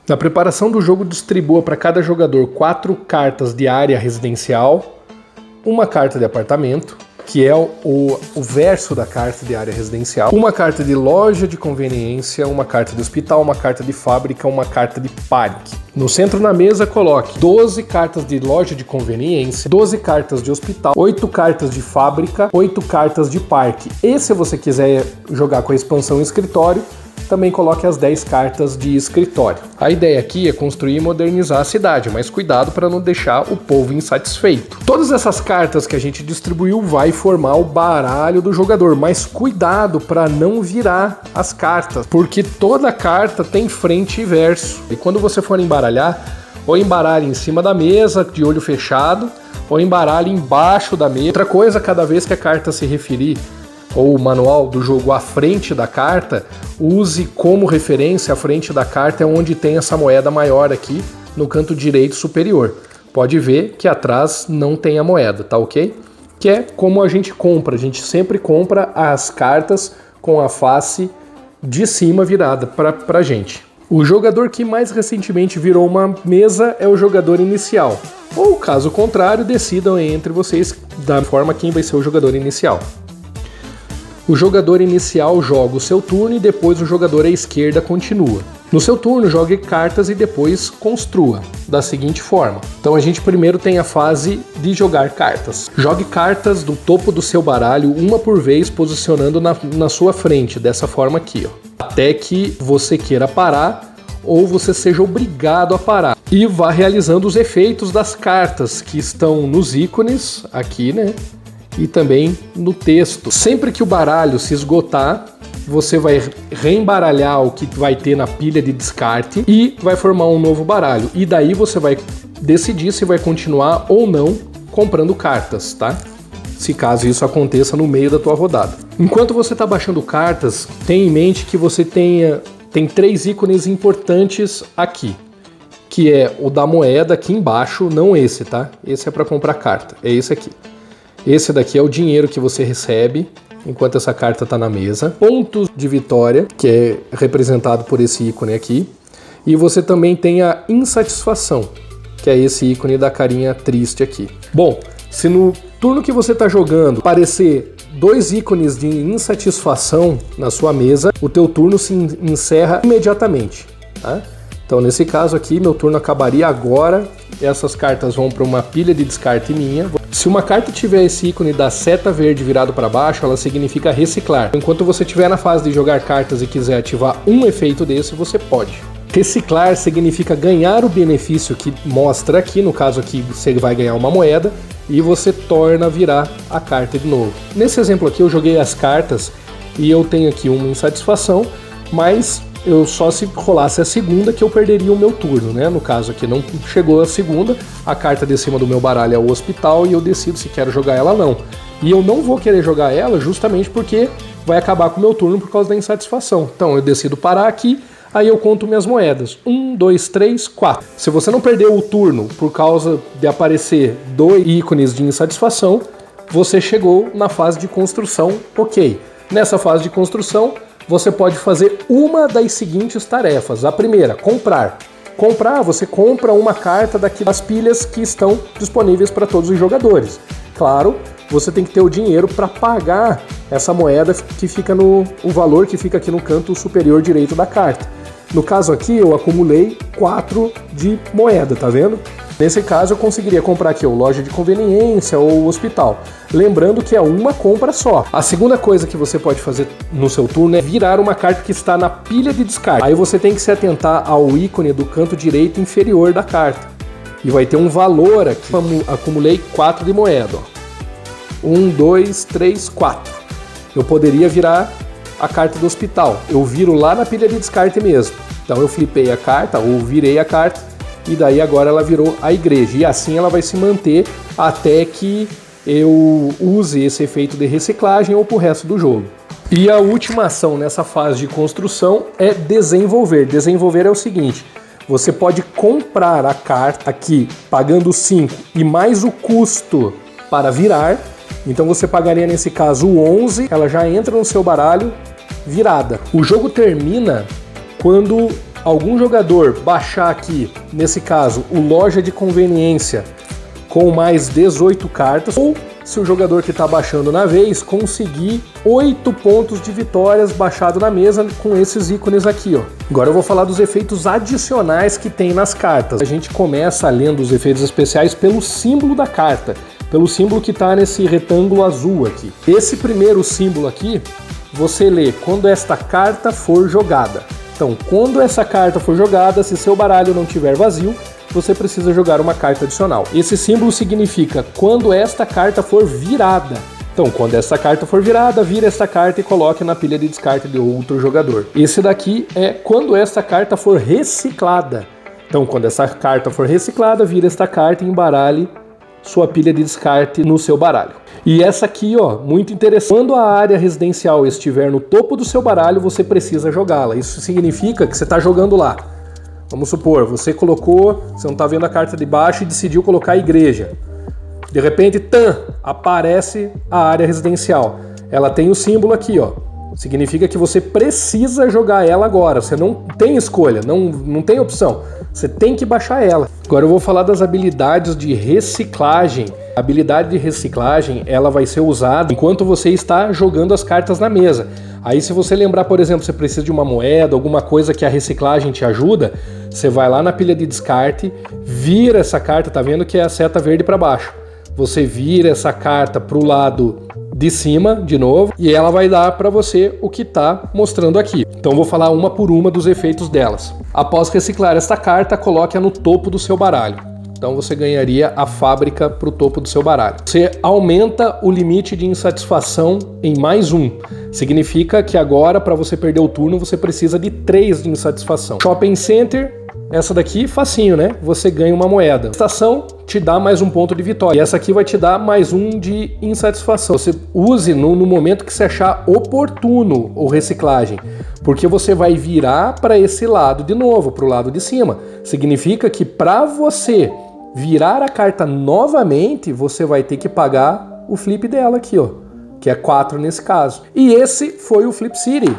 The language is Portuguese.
Na preparação do jogo, distribua para cada jogador 4 cartas de área residencial, uma carta de apartamento, que é o verso da carta de área residencial, uma carta de loja de conveniência, uma carta de hospital, uma carta de fábrica, uma carta de parque. No centro da mesa, coloque 12 cartas de loja de conveniência, 12 cartas de hospital, 8 cartas de fábrica, 8 cartas de parque. E se você quiser jogar com a expansão escritório, também coloque as 10 cartas de escritório. A ideia aqui é construir e modernizar a cidade, mas cuidado para não deixar o povo insatisfeito. Todas essas cartas que a gente distribuiu vai formar o baralho do jogador, mas cuidado para não virar as cartas, porque toda carta tem frente e verso. E quando você for embaralhar, ou embaralhe em cima da mesa, de olho fechado, ou embaralhe embaixo da mesa. Outra coisa, cada vez que a carta se referir ou o manual do jogo à frente da carta, use como referência a frente da carta é onde tem essa moeda maior aqui no canto direito superior. Pode ver que atrás não tem a moeda, tá ok? Que é como a gente compra, a gente sempre compra as cartas com a face de cima virada pra gente. O jogador que mais recentemente virou uma mesa é o jogador inicial. Ou caso contrário, decidam entre vocês da forma quem vai ser o jogador inicial. O jogador inicial joga o seu turno e depois o jogador à esquerda continua. No seu turno, jogue cartas e depois construa, da seguinte forma. Então a gente primeiro tem a fase de jogar cartas. Jogue cartas do topo do seu baralho, uma por vez, posicionando na sua frente, dessa forma aqui, ó. Até que você queira parar ou você seja obrigado a parar. E vá realizando os efeitos das cartas que estão nos ícones, aqui, né? E também no texto. Sempre que o baralho se esgotar, você vai reembaralhar o que vai ter na pilha de descarte e vai formar um novo baralho. E daí você vai decidir se vai continuar ou não comprando cartas, tá? Se caso isso aconteça no meio da tua rodada. Enquanto você está baixando cartas, tenha em mente que você tem 3 ícones importantes aqui, que é o da moeda aqui embaixo, não esse, tá? Esse é para comprar carta, é esse aqui. Esse daqui é o dinheiro que você recebe enquanto essa carta está na mesa. Pontos de vitória, que é representado por esse ícone aqui. E você também tem a insatisfação, que é esse ícone da carinha triste aqui. Bom, se no turno que você está jogando aparecer 2 ícones de insatisfação na sua mesa, o teu turno se encerra imediatamente, tá? Então nesse caso aqui, meu turno acabaria agora. Essas cartas vão para uma pilha de descarte minha. Se uma carta tiver esse ícone da seta verde virado para baixo, ela significa reciclar. Enquanto você estiver na fase de jogar cartas e quiser ativar um efeito desse, você pode. Reciclar significa ganhar o benefício que mostra aqui, no caso aqui você vai ganhar uma moeda e você torna a virar a carta de novo. Nesse exemplo aqui eu joguei as cartas e eu tenho aqui uma insatisfação, mas eu só se rolasse a segunda que eu perderia o meu turno, né? No caso aqui não chegou a segunda, a carta de cima do meu baralho é o hospital e eu decido se quero jogar ela ou não. E eu não vou querer jogar ela justamente porque vai acabar com o meu turno por causa da insatisfação. Então eu decido parar aqui, aí eu conto minhas moedas. 1, 2, 3, 4. Se você não perdeu o turno por causa de aparecer 2 ícones de insatisfação, você chegou na fase de construção, ok. Nessa fase de construção, você pode fazer uma das seguintes tarefas. A primeira, comprar. Comprar, você compra uma carta daqui das pilhas que estão disponíveis para todos os jogadores. Claro, você tem que ter o dinheiro para pagar essa moeda que fica o valor que fica aqui no canto superior direito da carta. No caso aqui, eu acumulei 4 de moeda, tá vendo? Nesse caso, eu conseguiria comprar aqui ou loja de conveniência ou hospital. Lembrando que é uma compra só. A segunda coisa que você pode fazer no seu turno é virar uma carta que está na pilha de descarte. Aí você tem que se atentar ao ícone do canto direito inferior da carta. E vai ter um valor aqui. Acumulei 4 de moeda. 1, 2, 3, 4. Eu poderia virar a carta do hospital. Eu viro lá na pilha de descarte mesmo. Então eu flipei a carta ou virei a carta. E daí agora ela virou a igreja. E assim ela vai se manter até que eu use esse efeito de reciclagem ou pro resto do jogo. E a última ação nessa fase de construção é desenvolver. Desenvolver é o seguinte: você pode comprar a carta aqui pagando 5 e mais o custo para virar. Então você pagaria nesse caso o 11, ela já entra no seu baralho virada. O jogo termina quando algum jogador baixar aqui, nesse caso, o Loja de Conveniência com mais 18 cartas, ou se o jogador que está baixando na vez conseguir 8 pontos de vitórias baixado na mesa com esses ícones aqui, ó. Agora eu vou falar dos efeitos adicionais que tem nas cartas. A gente começa lendo os efeitos especiais pelo símbolo da carta, pelo símbolo que está nesse retângulo azul aqui. Esse primeiro símbolo aqui, você lê quando esta carta for jogada. Então, quando essa carta for jogada, se seu baralho não tiver vazio, você precisa jogar uma carta adicional. Esse símbolo significa quando esta carta for virada. Então, quando essa carta for virada, vira esta carta e coloque na pilha de descarte de outro jogador. Esse daqui é quando esta carta for reciclada. Então, quando essa carta for reciclada, vira esta carta e embaralhe sua pilha de descarte no seu baralho. E essa aqui, ó, muito interessante. Quando a área residencial estiver no topo do seu baralho, você precisa jogá-la. Isso significa que você está jogando lá. Vamos supor, você não está vendo a carta de baixo e decidiu colocar a igreja. De repente, aparece a área residencial. Ela tem o símbolo aqui, ó. Significa que você precisa jogar ela agora. Você não tem escolha, não tem opção. Você tem que baixar ela. Agora eu vou falar das habilidades de reciclagem. A habilidade de reciclagem, ela vai ser usada enquanto você está jogando as cartas na mesa. Aí se você lembrar, por exemplo, você precisa de uma moeda, alguma coisa que a reciclagem te ajuda, você vai lá na pilha de descarte, vira essa carta, tá vendo que é a seta verde para baixo. Você vira essa carta para o lado de cima, de novo, e ela vai dar para você o que está mostrando aqui. Então vou falar uma por uma dos efeitos delas. Após reciclar esta carta, coloque-a no topo do seu baralho. Então você ganharia a fábrica para o topo do seu baralho. Você aumenta o limite de insatisfação em mais 1. Significa que agora, para você perder o turno, você precisa de 3 de insatisfação. Shopping Center, essa daqui, facinho, né? Você ganha uma moeda. Estação te dá mais 1 ponto de vitória. E essa aqui vai te dar mais 1 de insatisfação. Você use no momento que você achar oportuno o reciclagem. Porque você vai virar para esse lado de novo, para o lado de cima. Significa que para você virar a carta novamente, você vai ter que pagar o flip dela aqui, ó, que é 4 nesse caso. E esse foi o Flip City.